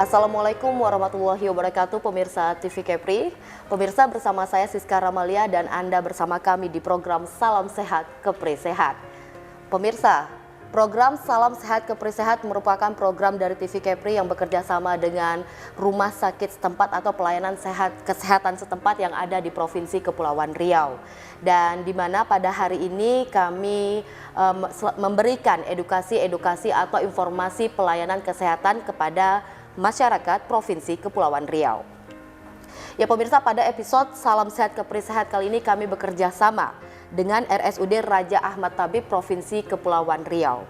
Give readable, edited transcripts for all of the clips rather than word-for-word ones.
Assalamualaikum warahmatullahi wabarakatuh, pemirsa TV Kepri. Pemirsa, bersama saya Siska Ramalia dan Anda bersama kami di program Salam Sehat Kepri Sehat. Pemirsa, program Salam Sehat Kepri Sehat merupakan program dari TV Kepri yang bekerja sama dengan rumah sakit setempat atau pelayanan kesehatan setempat yang ada di Provinsi Kepulauan Riau. Dan di mana pada hari ini kami memberikan edukasi atau informasi pelayanan kesehatan kepada masyarakat Provinsi Kepulauan Riau. Ya pemirsa, pada episode Salam Sehat Kepri Sehat kali ini kami bekerja sama dengan RSUD Raja Ahmad Tabib Provinsi Kepulauan Riau.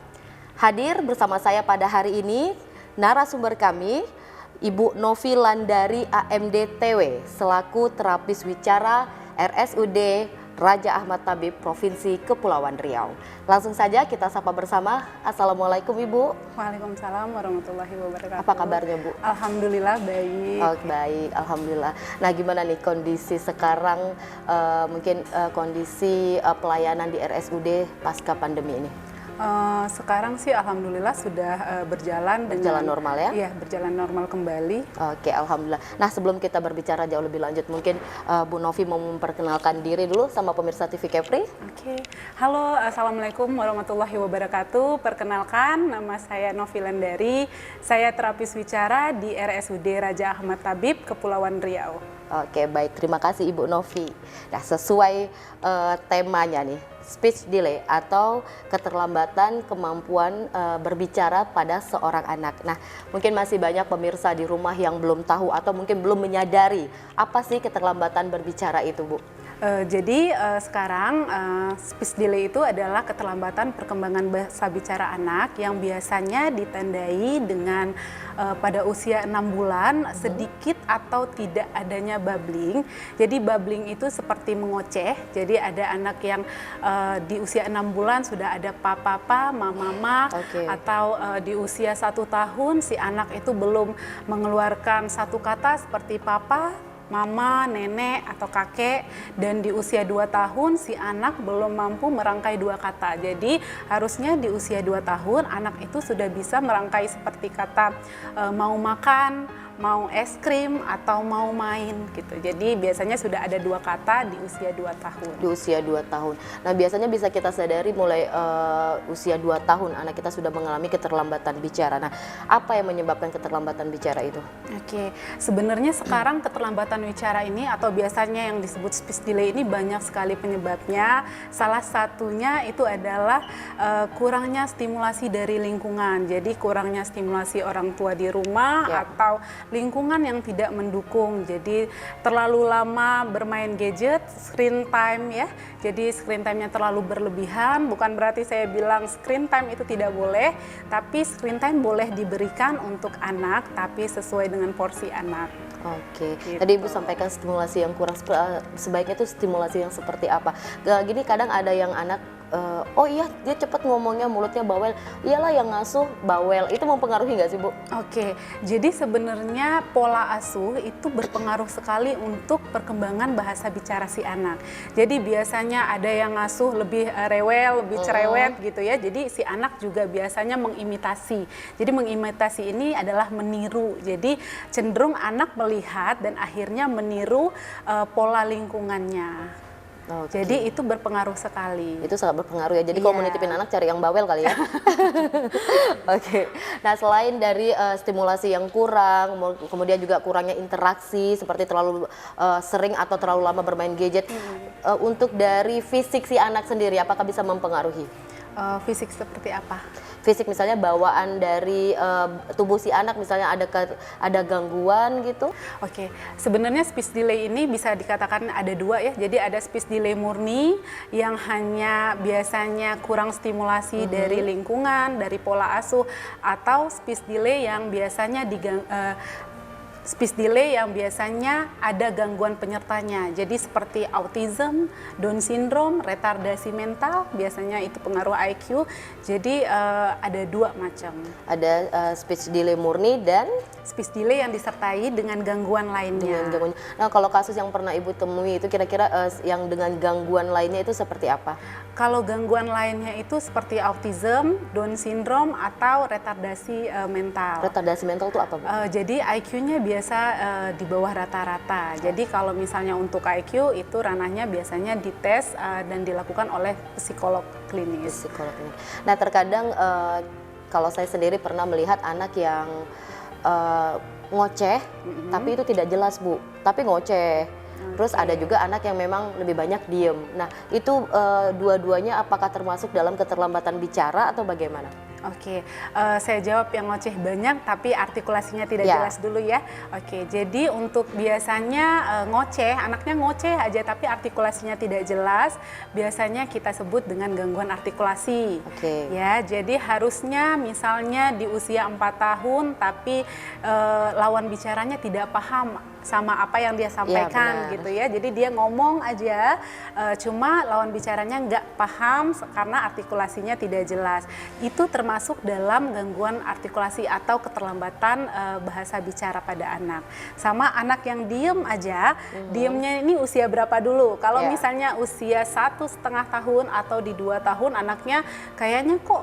Hadir bersama saya pada hari ini narasumber kami Ibu Novi Landari AMD TW selaku terapis wicara RSUD Raja Ahmad Tabib Provinsi Kepulauan Riau. Langsung saja kita sapa bersama. Assalamualaikum Ibu. Waalaikumsalam warahmatullahi wabarakatuh. Apa kabarnya Bu? Alhamdulillah baik. Oh, baik, alhamdulillah. Nah, gimana nih kondisi sekarang, mungkin kondisi pelayanan di RSUD pasca pandemi ini? Sekarang sih alhamdulillah sudah berjalan normal ya? Iya, berjalan normal kembali. Oke, alhamdulillah. Nah, sebelum kita berbicara jauh lebih lanjut, mungkin Bu Novi mau memperkenalkan diri dulu sama pemirsa TV Kepri. Oke. Halo, assalamualaikum warahmatullahi wabarakatuh. Perkenalkan, nama saya Novi Landari. Saya terapis wicara di RSUD Raja Ahmad Tabib Kepulauan Riau. Oke, baik. Terima kasih Ibu Novi. Nah, sesuai temanya nih, speech delay atau keterlambatan kemampuan berbicara pada seorang anak. Nah, mungkin masih banyak pemirsa di rumah yang belum tahu atau mungkin belum menyadari apa sih keterlambatan berbicara itu, Bu. Jadi sekarang speech delay itu adalah keterlambatan perkembangan bahasa bicara anak yang biasanya ditandai dengan pada usia 6 bulan sedikit atau tidak adanya babbling. Jadi babbling itu seperti mengoceh. Jadi ada anak yang di usia 6 bulan sudah ada papa, mama, atau di usia 1 tahun si anak itu belum mengeluarkan satu kata seperti papa, mama, nenek, atau kakek, dan di usia 2 tahun si anak belum mampu merangkai 2 kata. Jadi harusnya di usia 2 tahun anak itu sudah bisa merangkai seperti kata mau makan, mau es krim, atau mau main gitu. Jadi biasanya sudah ada 2 kata di usia 2 tahun. Di usia 2 tahun. Nah, biasanya bisa kita sadari mulai usia 2 tahun anak kita sudah mengalami keterlambatan bicara. Nah, apa yang menyebabkan keterlambatan bicara itu? Oke, sebenarnya sekarang keterlambatan bicara ini atau biasanya yang disebut speech delay ini banyak sekali penyebabnya. Salah satunya itu adalah kurangnya stimulasi dari lingkungan. Jadi kurangnya stimulasi orang tua di rumah atau lingkungan yang tidak mendukung. Jadi terlalu lama bermain gadget, screen time ya. Jadi screen time-nya terlalu berlebihan. Bukan berarti saya bilang screen time itu tidak boleh, tapi screen time boleh diberikan untuk anak, tapi sesuai dengan porsi anak. Oke, gitu. Tadi Ibu sampaikan stimulasi yang kurang, sebaiknya itu stimulasi yang seperti apa? Gini kadang ada yang anak, oh iya dia cepat ngomongnya, mulutnya bawel, iyalah yang ngasuh bawel, itu mempengaruhi nggak sih Bu? Oke, jadi sebenarnya pola asuh itu berpengaruh sekali untuk perkembangan bahasa bicara si anak. Jadi biasanya ada yang ngasuh lebih rewel, lebih cerewet gitu ya, jadi si anak juga biasanya mengimitasi. Jadi mengimitasi ini adalah meniru, jadi cenderung anak melihat dan akhirnya meniru pola lingkungannya. Jadi itu berpengaruh sekali. Itu sangat berpengaruh ya. Jadi kalau mau nitipin anak cari yang bawel kali ya. Oke. Nah, selain dari stimulasi yang kurang, kemudian juga kurangnya interaksi seperti terlalu sering atau terlalu lama bermain gadget. Untuk dari fisik si anak sendiri, apakah bisa mempengaruhi? Fisik seperti apa? Fisik misalnya bawaan dari tubuh si anak, misalnya ada gangguan gitu. Oke, sebenarnya speech delay ini bisa dikatakan ada 2 ya. Jadi ada speech delay murni yang hanya biasanya kurang stimulasi dari lingkungan, dari pola asuh, atau speech delay yang biasanya speech delay yang biasanya ada gangguan penyertanya. Jadi seperti autism, Down syndrome, retardasi mental, biasanya itu pengaruh IQ. Jadi ada 2 macam. Ada speech delay murni dan Speech delay yang disertai dengan gangguan lainnya. Nah, kalau kasus yang pernah Ibu temui itu kira-kira yang dengan gangguan lainnya itu seperti apa? Kalau gangguan lainnya itu seperti autism, Down syndrome, atau retardasi mental. Retardasi mental itu apa, Bu? Jadi IQ-nya biasa di bawah rata-rata. Jadi kalau misalnya untuk IQ itu ranahnya biasanya dites dan dilakukan oleh psikolog klinis. Psikolog klinis. Nah, terkadang kalau saya sendiri pernah melihat anak yang ngoceh, tapi itu tidak jelas, Bu. Tapi ngoceh. Terus ada juga anak yang memang lebih banyak diem. Nah, itu dua-duanya apakah termasuk dalam keterlambatan bicara atau bagaimana? Oke, saya jawab yang ngoceh banyak tapi artikulasinya tidak jelas dulu ya. Oke, jadi untuk biasanya ngoceh, anaknya ngoceh aja tapi artikulasinya tidak jelas, biasanya kita sebut dengan gangguan artikulasi. Oke. Ya, jadi harusnya misalnya di usia 4 tahun tapi lawan bicaranya tidak paham sama apa yang dia sampaikan gitu ya. Jadi dia ngomong aja, cuma lawan bicaranya nggak paham karena artikulasinya tidak jelas. Itu termasuk dalam gangguan artikulasi atau keterlambatan bahasa bicara pada anak. Sama anak yang diem aja, diemnya ini usia berapa dulu? Kalau misalnya usia 1,5 tahun atau di 2 tahun anaknya kayaknya kok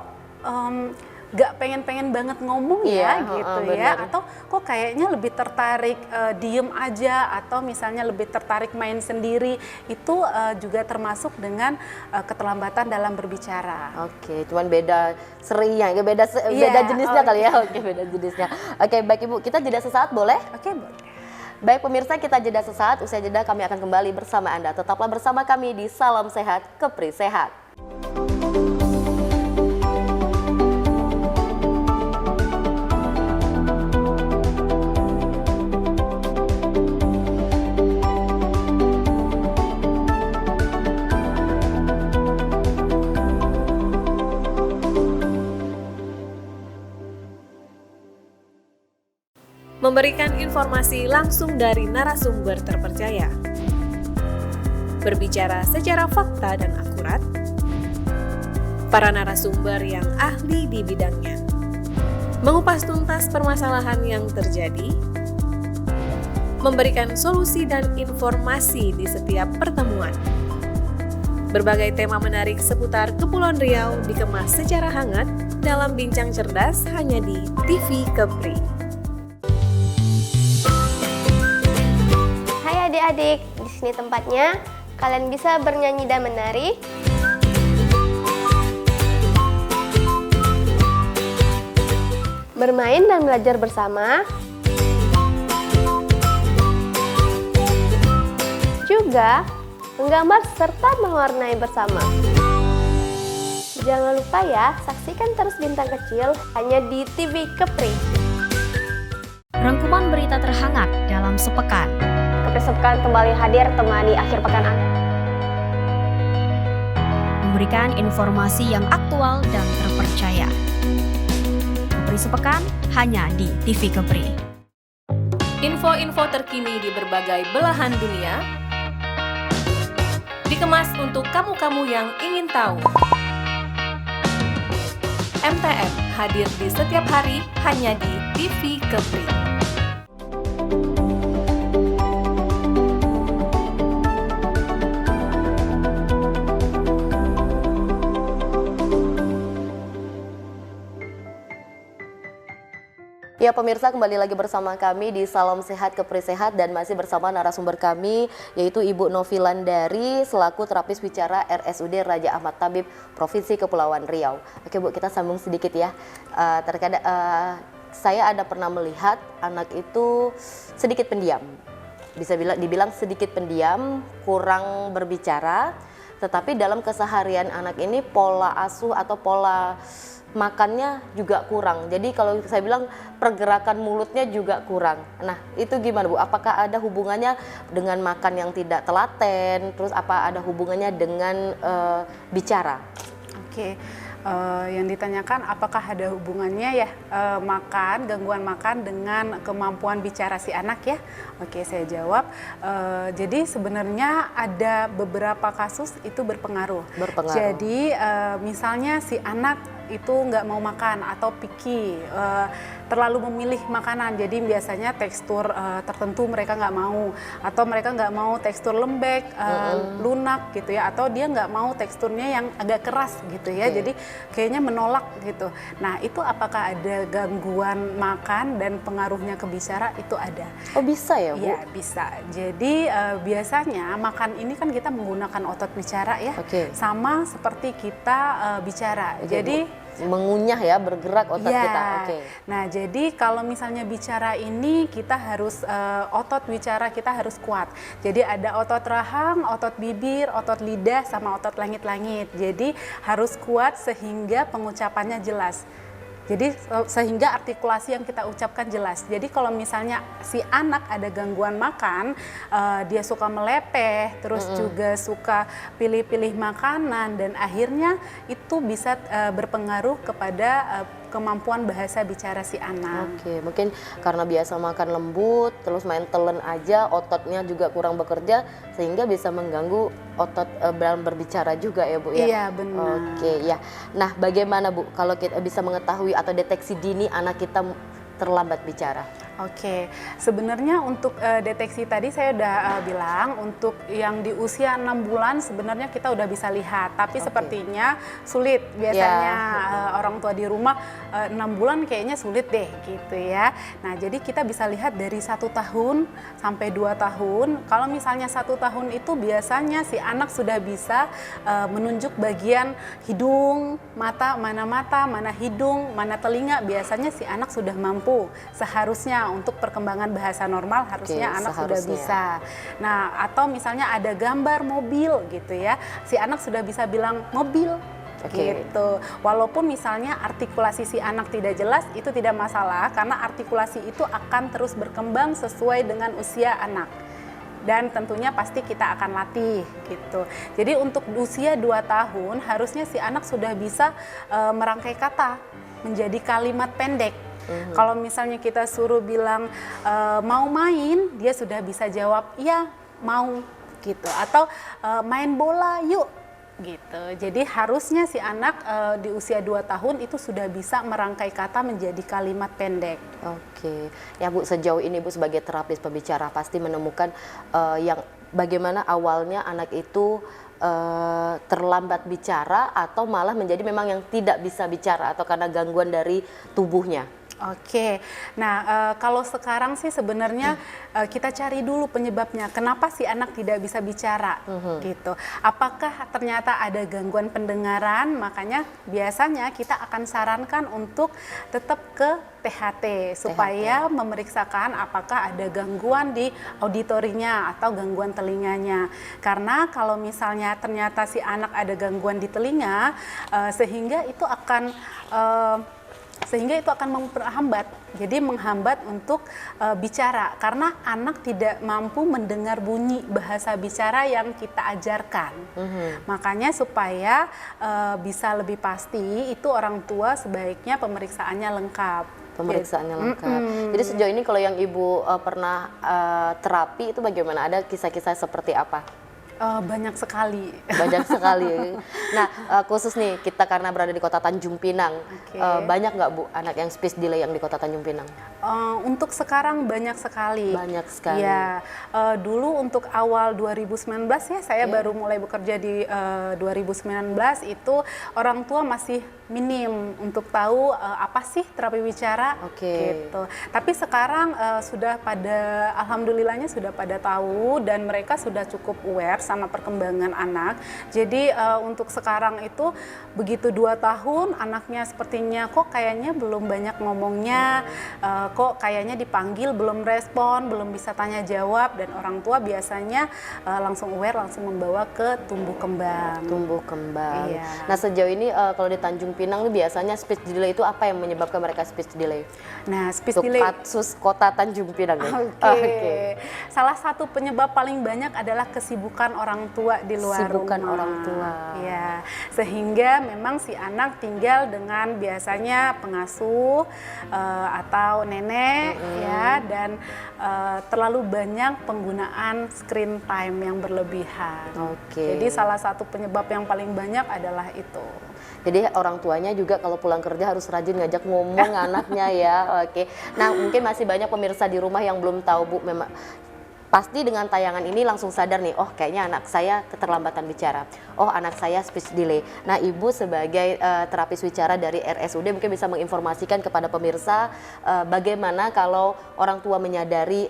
gak pengen-pengen banget ngomong gitu ya, atau kok kayaknya lebih tertarik diem aja atau misalnya lebih tertarik main sendiri, itu juga termasuk dengan keterlambatan dalam berbicara. Oke, cuman beda serinya, beda jenisnya kali ya. Oke, beda jenisnya. Oke, baik Ibu, kita jeda sesaat boleh? Oke, boleh. Baik pemirsa, kita jeda sesaat, usai jeda kami akan kembali bersama Anda. Tetaplah bersama kami di Salam Sehat Kepri Sehat. Memberikan informasi langsung dari narasumber terpercaya, berbicara secara fakta dan akurat, para narasumber yang ahli di bidangnya, mengupas tuntas permasalahan yang terjadi, memberikan solusi dan informasi di setiap pertemuan. Berbagai tema menarik seputar Kepulauan Riau dikemas secara hangat dalam bincang cerdas hanya di TV Kepri. Adik-adik, di sini tempatnya. Kalian bisa bernyanyi dan menari. Bermain dan belajar bersama. Juga menggambar serta mewarnai bersama. Jangan lupa ya, saksikan terus Bintang Kecil hanya di TV Kepri. Rangkuman berita terhangat dalam sepekan. Kepri Sepekan kembali hadir temani akhir pekan Anda. Memberikan informasi yang aktual dan terpercaya. Kepri Sepekan hanya di TV Kepri. Info-info terkini di berbagai belahan dunia dikemas untuk kamu-kamu yang ingin tahu. MTM hadir di setiap hari hanya di TV Kepri. Ya pemirsa, kembali lagi bersama kami di Salam Sehat Kepri Sehat dan masih bersama narasumber kami yaitu Ibu Novilandari selaku terapis bicara RSUD Raja Ahmad Tabib Provinsi Kepulauan Riau. Oke Bu, kita sambung sedikit ya. Terkadang saya ada pernah melihat anak itu sedikit pendiam. Bisa dibilang sedikit pendiam, kurang berbicara, tetapi dalam keseharian anak ini pola asuh atau pola makannya juga kurang. Jadi kalau saya bilang pergerakan mulutnya juga kurang. Nah, itu gimana Bu? Apakah ada hubungannya dengan makan yang tidak telaten? Terus apa ada hubungannya dengan bicara? Oke. Yang ditanyakan apakah ada hubungannya ya gangguan makan dengan kemampuan bicara si anak ya? Oke, saya jawab. Jadi sebenarnya ada beberapa kasus itu berpengaruh. Jadi misalnya si anak itu nggak mau makan atau picky, terlalu memilih makanan, jadi biasanya tekstur tertentu mereka nggak mau, atau mereka nggak mau tekstur lembek, lunak gitu ya, atau dia nggak mau teksturnya yang agak keras gitu ya, jadi kayaknya menolak gitu. Nah itu apakah ada gangguan makan dan pengaruhnya ke bicara? Itu ada. Oh bisa ya Bu? Iya bisa. Jadi biasanya makan ini kan kita menggunakan otot bicara ya, sama seperti kita bicara. Jadi mengunyah ya, bergerak otot kita. Nah jadi kalau misalnya bicara ini kita harus otot bicara kita harus kuat. Jadi ada otot rahang, otot bibir, otot lidah, sama otot langit-langit. Jadi harus kuat sehingga pengucapannya jelas. Jadi sehingga artikulasi yang kita ucapkan jelas. Jadi kalau misalnya si anak ada gangguan makan, dia suka melepeh, terus juga suka pilih-pilih makanan, dan akhirnya itu bisa berpengaruh kepada kemampuan bahasa bicara si anak. Mungkin karena biasa makan lembut, terus main telen aja, ototnya juga kurang bekerja, sehingga bisa mengganggu otot dalam berbicara juga ya Bu ya? Iya benar. Ya. Nah bagaimana Bu kalau kita bisa mengetahui atau deteksi dini anak kita terlambat bicara? Sebenarnya untuk deteksi tadi saya udah bilang, untuk yang di usia 6 bulan sebenarnya kita udah bisa lihat, tapi sepertinya sulit biasanya orang tua di rumah 6 bulan kayaknya sulit deh gitu ya. Nah jadi kita bisa lihat dari 1 tahun sampai 2 tahun. Kalau misalnya 1 tahun itu biasanya si anak sudah bisa menunjuk bagian hidung, mata, mana hidung, mana telinga, biasanya si anak sudah mampu seharusnya. Untuk perkembangan bahasa normal harusnya anak sudah bisa. Nah atau misalnya ada gambar mobil gitu ya, si anak sudah bisa bilang mobil gitu. Walaupun misalnya artikulasi si anak tidak jelas, itu tidak masalah karena artikulasi itu akan terus berkembang sesuai dengan usia anak. Dan tentunya pasti kita akan latih gitu. Jadi untuk usia 2 tahun harusnya si anak sudah bisa merangkai kata menjadi kalimat pendek. Kalau misalnya kita suruh bilang mau main, dia sudah bisa jawab iya mau gitu, atau main bola yuk gitu. Jadi harusnya si anak di usia 2 tahun itu sudah bisa merangkai kata menjadi kalimat pendek. Ya Bu, sejauh ini Bu sebagai terapis pembicara pasti menemukan yang bagaimana awalnya anak itu terlambat bicara atau malah menjadi memang yang tidak bisa bicara atau karena gangguan dari tubuhnya. Nah kalau sekarang sih sebenarnya kita cari dulu penyebabnya. Kenapa si anak tidak bisa bicara gitu? Apakah ternyata ada gangguan pendengaran? Makanya biasanya kita akan sarankan untuk tetap ke THT supaya memeriksakan apakah ada gangguan di auditorinya atau gangguan telinganya. Karena kalau misalnya ternyata si anak ada gangguan di telinga, sehingga itu akan menghambat, jadi menghambat untuk bicara karena anak tidak mampu mendengar bunyi bahasa bicara yang kita ajarkan. Makanya supaya bisa lebih pasti itu orang tua sebaiknya pemeriksaannya lengkap. Jadi sejauh ini kalau yang Ibu pernah terapi itu bagaimana? Ada kisah-kisah seperti apa? Banyak sekali. Nah khusus nih kita karena berada di kota Tanjung Pinang, banyak nggak Bu anak yang speech delay yang di kota Tanjung Pinang? Untuk sekarang banyak sekali. Ya, dulu untuk awal 2019 ya, saya baru mulai bekerja di 2019 itu orang tua masih minim untuk tahu apa sih terapi bicara gitu. Tapi sekarang sudah pada, alhamdulillahnya sudah pada tahu dan mereka sudah cukup aware sama perkembangan anak. Jadi untuk sekarang itu begitu 2 tahun anaknya sepertinya kok kayaknya belum banyak ngomongnya, kok kayaknya dipanggil belum respon, belum bisa tanya jawab, dan orang tua biasanya langsung aware, langsung membawa ke tumbuh kembang. Nah sejauh ini kalau di Tanjung Pinang itu biasanya speech delay itu apa yang menyebabkan mereka speech delay? Nah speech delay kasus kota Tanjung Pinang. Salah satu penyebab paling banyak adalah kesibukan orang tua di luar Sibukan rumah. orang tua. Ya, sehingga memang si anak tinggal dengan biasanya pengasuh atau nenek ya, dan terlalu banyak penggunaan screen time yang berlebihan. Oke. Jadi salah satu penyebab yang paling banyak adalah itu. Jadi orang tuanya juga kalau pulang kerja harus rajin ngajak ngomong anaknya ya. Oke. Nah, mungkin masih banyak pemirsa di rumah yang belum tahu Bu, memang pasti dengan tayangan ini langsung sadar nih, oh kayaknya anak saya keterlambatan bicara, oh anak saya speech delay. Nah, Ibu sebagai terapis wicara dari RSUD mungkin bisa menginformasikan kepada pemirsa bagaimana kalau orang tua menyadari,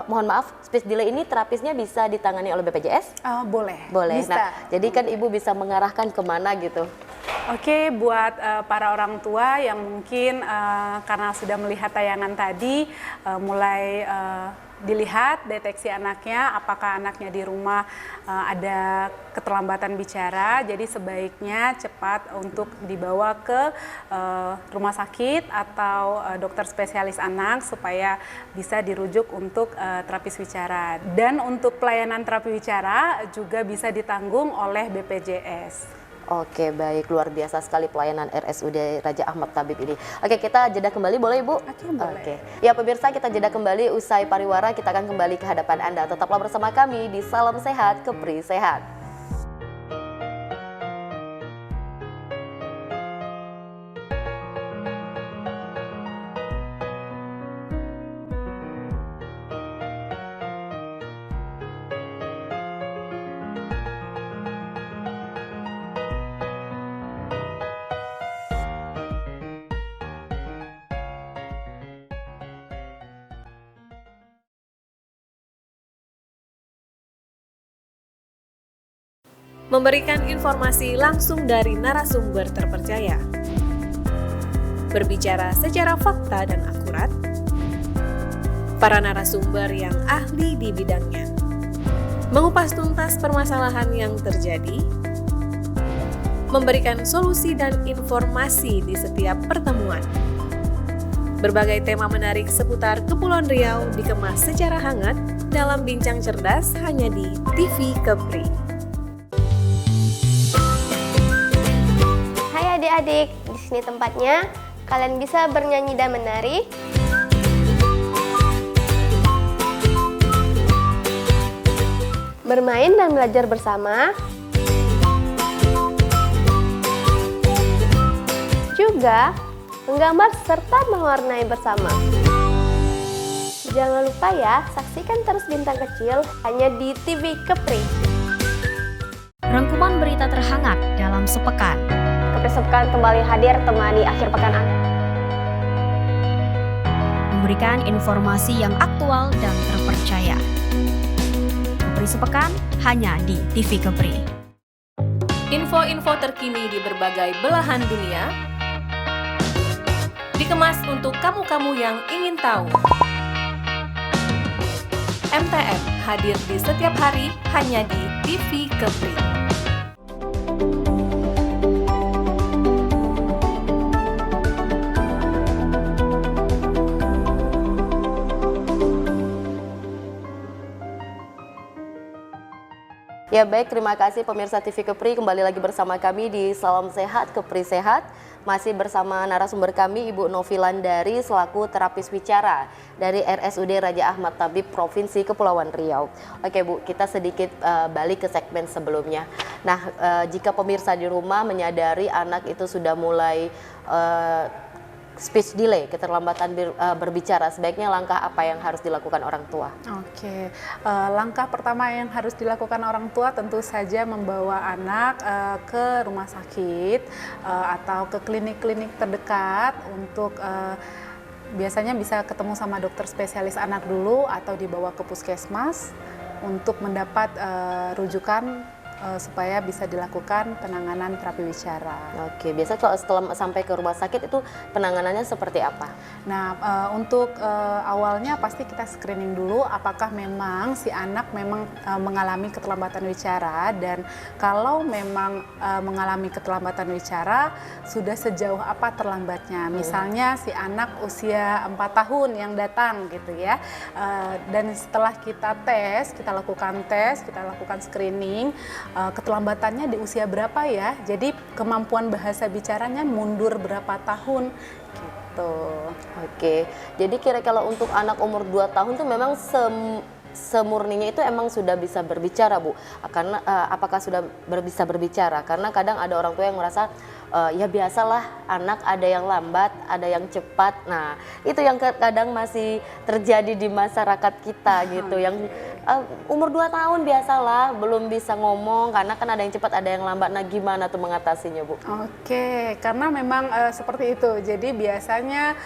mohon maaf, speech delay ini terapisnya bisa ditangani oleh BPJS? Boleh. Boleh. Bisa. Nah, jadi kan Ibu bisa mengarahkan kemana gitu? Oke, buat para orang tua yang mungkin karena sudah melihat tayangan tadi, mulai dilihat deteksi anaknya, apakah anaknya di rumah ada keterlambatan bicara, jadi sebaiknya cepat untuk dibawa ke rumah sakit atau dokter spesialis anak supaya bisa dirujuk untuk terapis wicara. Dan untuk pelayanan terapi wicara juga bisa ditanggung oleh BPJS. Oke, baik, luar biasa sekali pelayanan RSUD Raja Ahmad Tabib ini. Oke, kita jeda kembali, boleh Ibu? Oke, boleh. Oke. Ya pemirsa, kita jeda kembali usai pariwara, kita akan kembali ke hadapan Anda. Tetaplah bersama kami di Salam Sehat, Kepri Sehat. Memberikan informasi langsung dari narasumber terpercaya, berbicara secara fakta dan akurat, para narasumber yang ahli di bidangnya, mengupas tuntas permasalahan yang terjadi, memberikan solusi dan informasi di setiap pertemuan. Berbagai tema menarik seputar Kepulauan Riau dikemas secara hangat dalam Bincang Cerdas hanya di TV Kepri. Adik-adik, di sini tempatnya. Kalian bisa bernyanyi dan menari. Bermain dan belajar bersama. Juga menggambar serta mewarnai bersama. Jangan lupa ya, saksikan terus Bintang Kecil hanya di TV Kepri. Rangkuman berita terhangat dalam sepekan. Sepekan kembali hadir temani akhir pekan Anda. Memberikan informasi yang aktual dan terpercaya. Kepri Sepekan hanya di TV Kepri. Info-info terkini di berbagai belahan dunia dikemas untuk kamu-kamu yang ingin tahu. MTM hadir di setiap hari hanya di TV Kepri. Ya baik, terima kasih pemirsa TV Kepri, kembali lagi bersama kami di Salam Sehat, Kepri Sehat. Masih bersama narasumber kami Ibu Novilandari selaku terapis wicara dari RSUD Raja Ahmad Tabib Provinsi Kepulauan Riau. Oke Bu, kita sedikit balik ke segmen sebelumnya. Nah, jika pemirsa di rumah menyadari anak itu sudah mulai speech delay, keterlambatan berbicara, sebaiknya langkah apa yang harus dilakukan orang tua? Oke, langkah pertama yang harus dilakukan orang tua tentu saja membawa anak ke rumah sakit atau ke klinik-klinik terdekat untuk biasanya bisa ketemu sama dokter spesialis anak dulu atau dibawa ke puskesmas untuk mendapat rujukan supaya bisa dilakukan penanganan terapi bicara. Oke, biasa kalau setelah sampai ke rumah sakit itu penanganannya seperti apa? Nah, untuk awalnya pasti kita screening dulu apakah memang si anak memang mengalami keterlambatan bicara, dan kalau memang mengalami keterlambatan bicara, sudah sejauh apa terlambatnya. Misalnya si anak usia 4 tahun yang datang gitu ya, dan setelah kita lakukan screening, keterlambatannya di usia berapa ya, jadi kemampuan bahasa bicaranya mundur berapa tahun gitu. Oke, jadi kira kalau untuk anak umur 2 tahun tuh memang semurninya itu emang sudah bisa berbicara, Bu? Karena apakah sudah bisa berbicara? Karena kadang ada orang tua yang merasa ya biasalah, anak ada yang lambat, ada yang cepat. Nah, itu yang kadang masih terjadi di masyarakat kita gitu. Yang umur 2 tahun biasalah, belum bisa ngomong karena kan ada yang cepat, ada yang lambat. Nah, gimana tuh mengatasinya, Bu? Oke, karena memang seperti itu. Jadi biasanya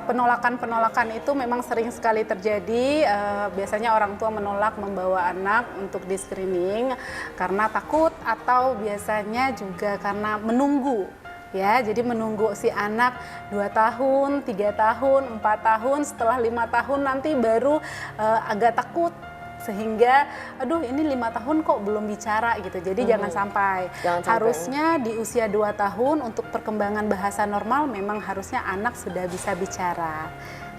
penolakan itu memang sering sekali terjadi. Biasanya orang tua menolak membawa anak untuk di screening karena takut, atau biasanya juga karena menunggu. Ya, jadi menunggu si anak 2 tahun, 3 tahun, 4 tahun, setelah 5 tahun nanti baru agak takut, sehingga aduh ini 5 tahun kok belum bicara gitu. Jadi jangan sampai. Harusnya di usia 2 tahun untuk perkembangan bahasa normal memang harusnya anak sudah bisa bicara.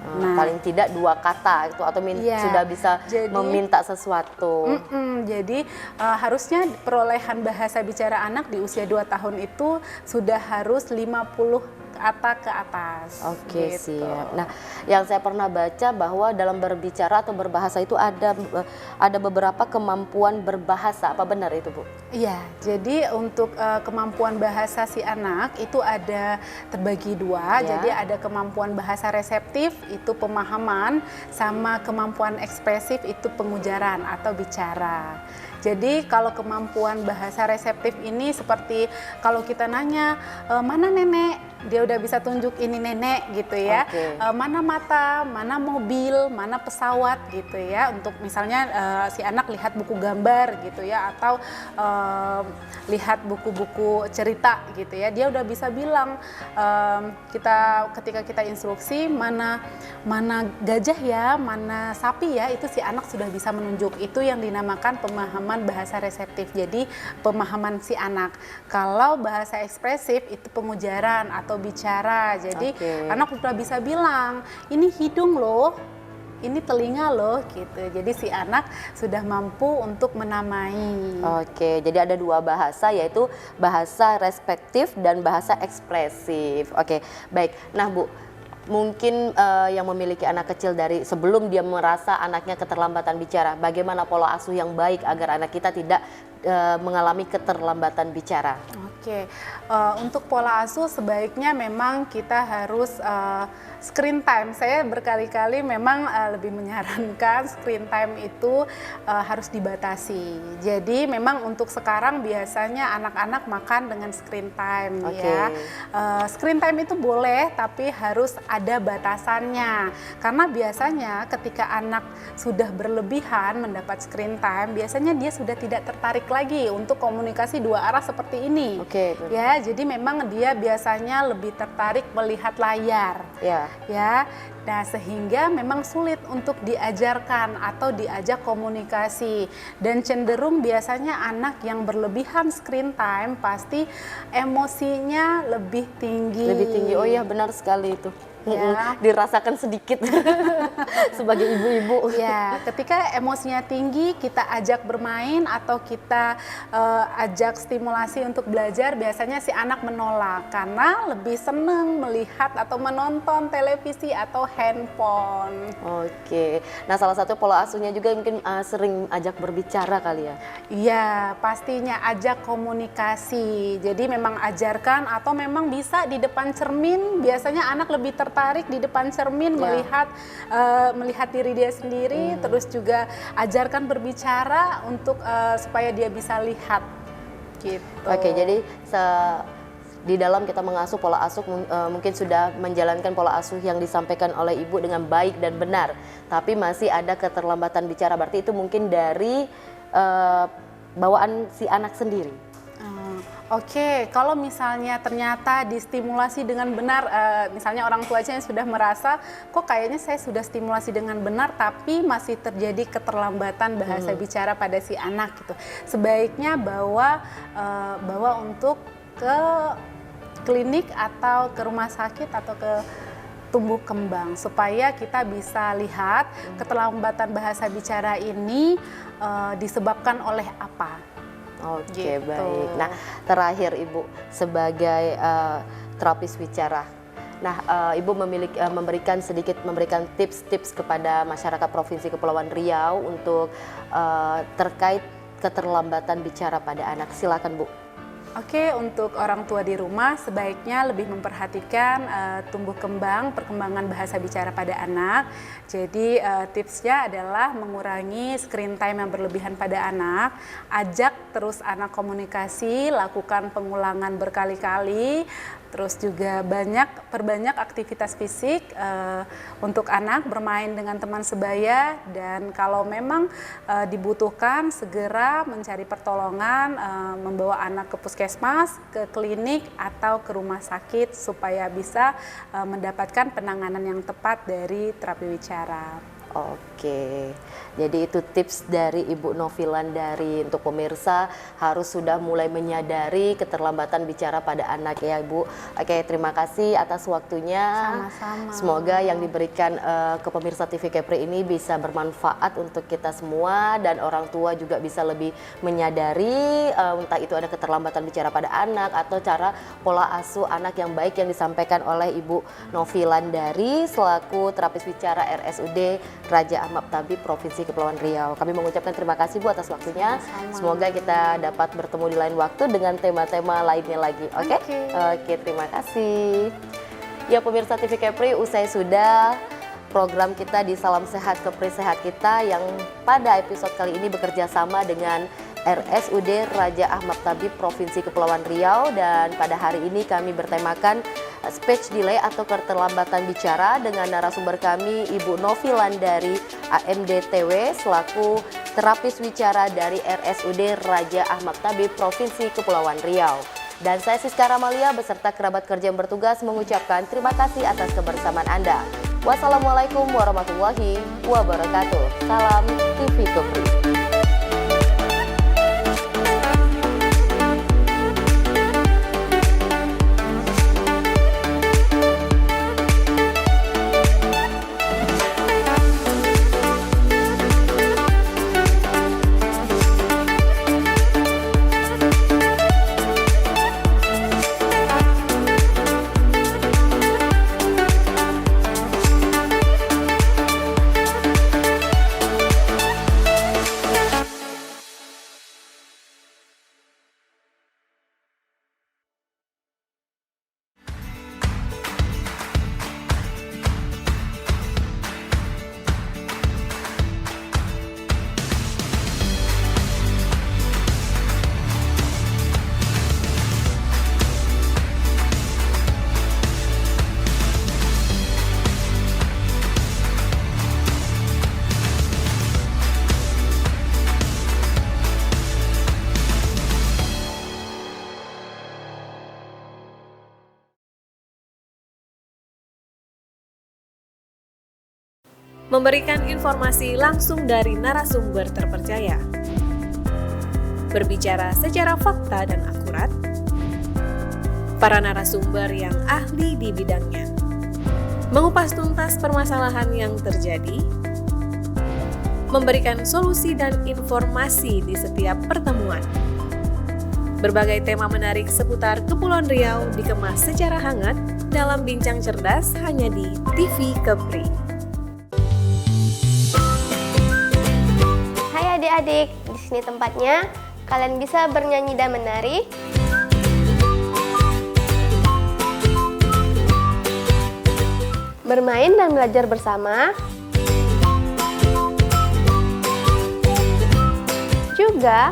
Nah, paling tidak 2 kata itu, atau sudah bisa meminta sesuatu. Jadi harusnya perolehan bahasa bicara anak di usia 2 tahun itu sudah harus 50 kata ke atas. Oke, gitu. siap. Nah, yang saya pernah baca bahwa dalam berbicara atau berbahasa itu ada beberapa kemampuan berbahasa. Apa benar itu, Bu? Iya, jadi untuk kemampuan bahasa si anak itu ada terbagi 2. Ya. Jadi ada kemampuan bahasa reseptif, itu pemahaman, sama kemampuan ekspresif itu pengujaran atau bicara. Jadi kalau kemampuan bahasa reseptif ini seperti kalau kita nanya, mana nenek? Dia udah bisa tunjuk ini nenek gitu ya. Okay. Mana mata, mana mobil, mana pesawat gitu ya. Untuk misalnya si anak lihat buku gambar gitu ya, atau lihat buku-buku cerita gitu ya. Dia udah bisa bilang, ketika kita instruksi mana gajah ya, mana sapi ya, itu si anak sudah bisa menunjuk. Itu yang dinamakan pemahaman bahasa reseptif. Jadi pemahaman si anak. Kalau bahasa ekspresif itu pengujaran atau bicara. Jadi anak sudah bisa bilang, ini hidung loh, ini telinga loh gitu. Jadi si anak sudah mampu untuk menamai. Oke, jadi ada 2 bahasa, yaitu bahasa respektif dan bahasa ekspresif. Oke, baik. Nah, Bu, mungkin yang memiliki anak kecil dari sebelum dia merasa anaknya keterlambatan bicara, bagaimana pola asuh yang baik agar anak kita tidak mengalami keterlambatan bicara? Oke, untuk pola asuh sebaiknya memang kita harus screen time. Saya berkali-kali memang lebih menyarankan screen time itu harus dibatasi. Jadi memang untuk sekarang biasanya anak-anak makan dengan screen time ya. Screen time itu boleh, tapi harus ada batasannya. Karena biasanya ketika anak sudah berlebihan mendapat screen time, biasanya dia sudah tidak tertarik lagi untuk komunikasi 2 arah seperti ini. Ya, jadi memang dia biasanya lebih tertarik melihat layar. Ya. Nah, sehingga memang sulit untuk diajarkan atau diajak komunikasi, dan cenderung biasanya anak yang berlebihan screen time pasti emosinya lebih tinggi. Lebih tinggi. Oh iya, benar sekali itu. Ya. Dirasakan sedikit sebagai ibu-ibu. Ya, ketika emosinya tinggi, kita ajak bermain atau kita ajak stimulasi untuk belajar, biasanya si anak menolak karena lebih seneng melihat atau menonton televisi atau handphone. Oke. Nah, salah satu pola asuhnya juga mungkin sering ajak berbicara kali ya? Iya, pastinya ajak komunikasi. Jadi memang ajarkan, atau memang bisa di depan cermin. Biasanya anak lebih tertarik di depan cermin melihat diri dia sendiri. Terus juga ajarkan berbicara untuk supaya dia bisa lihat. Gitu. Oke, jadi di dalam kita mengasuh pola asuh mungkin sudah menjalankan pola asuh yang disampaikan oleh ibu dengan baik dan benar, tapi masih ada keterlambatan bicara. Berarti itu mungkin dari bawaan si anak sendiri? Oke, kalau misalnya ternyata distimulasi dengan benar, misalnya orang tuanya sudah merasa kok kayaknya saya sudah stimulasi dengan benar tapi masih terjadi keterlambatan bahasa bicara pada si anak gitu. Sebaiknya bawa untuk ke klinik atau ke rumah sakit atau ke tumbuh kembang supaya kita bisa lihat keterlambatan bahasa bicara ini disebabkan oleh apa. Oke, Gitu. baik. Nah, terakhir Ibu sebagai terapis bicara. Nah, Ibu memberikan tips-tips kepada masyarakat Provinsi Kepulauan Riau untuk terkait keterlambatan bicara pada anak. Silakan, Bu. Oke, untuk orang tua di rumah sebaiknya lebih memperhatikan tumbuh kembang, perkembangan bahasa bicara pada anak. Jadi tipsnya adalah mengurangi screen time yang berlebihan pada anak, ajak terus anak komunikasi, lakukan pengulangan berkali-kali, terus juga perbanyak aktivitas fisik untuk anak, bermain dengan teman sebaya, dan kalau memang dibutuhkan segera mencari pertolongan, membawa anak ke puskesmas, ke klinik atau ke rumah sakit supaya bisa mendapatkan penanganan yang tepat dari terapi bicara. Oke, jadi itu tips dari Ibu Novilan dari untuk pemirsa harus sudah mulai menyadari keterlambatan bicara pada anak ya Ibu. Oke, terima kasih atas waktunya. Sama-sama. Semoga yang diberikan ke pemirsa TV Kepri ini bisa bermanfaat untuk kita semua dan orang tua juga bisa lebih menyadari entah itu ada keterlambatan bicara pada anak atau cara pola asuh anak yang baik yang disampaikan oleh Ibu Novilan dari selaku terapis bicara RSUD Raja Ahmad Tabib Provinsi Kepulauan Riau. Kami mengucapkan terima kasih Bu atas waktunya. Sama-sama. Semoga kita dapat bertemu di lain waktu dengan tema-tema lainnya lagi. Oke? Oke, terima kasih. Ya pemirsa TV Kepri, usai sudah program kita di Salam Sehat Kepri Sehat kita yang pada episode kali ini bekerja sama dengan RSUD Raja Ahmad Tabib Provinsi Kepulauan Riau, dan pada hari ini kami bertemakan speech delay atau keterlambatan bicara dengan narasumber kami Ibu Novilan dari AMDTW selaku terapis bicara dari RSUD Raja Ahmad Tabib Provinsi Kepulauan Riau. Dan saya Siska Ramalia beserta kerabat kerja yang bertugas mengucapkan terima kasih atas kebersamaan Anda. Wassalamualaikum warahmatullahi wabarakatuh. Salam TV Kepri. Memberikan informasi langsung dari narasumber terpercaya, berbicara secara fakta dan akurat, para narasumber yang ahli di bidangnya, mengupas tuntas permasalahan yang terjadi, memberikan solusi dan informasi di setiap pertemuan. Berbagai tema menarik seputar Kepulauan Riau dikemas secara hangat dalam Bincang Cerdas hanya di TV Kepri. Adik-adik, di sini tempatnya. Kalian bisa bernyanyi dan menari. Bermain dan belajar bersama. Juga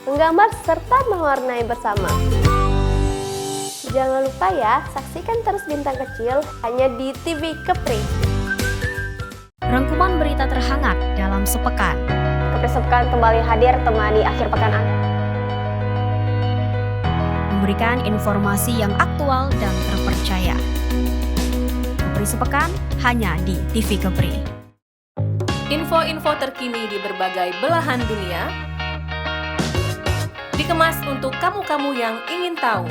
menggambar serta mewarnai bersama. Jangan lupa ya, saksikan terus Bintang Kecil hanya di TV Kepri. Rangkuman berita terhangat dalam sepekan. Kepri Sepekan kembali hadir temani akhir pekan Anda. memberikan informasi yang aktual dan terpercaya. Kepri Sepekan hanya di TV Kepri. Info-info terkini di berbagai belahan dunia dikemas untuk kamu-kamu yang ingin tahu.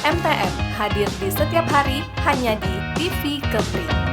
MTM hadir di setiap hari hanya di TV Kepri.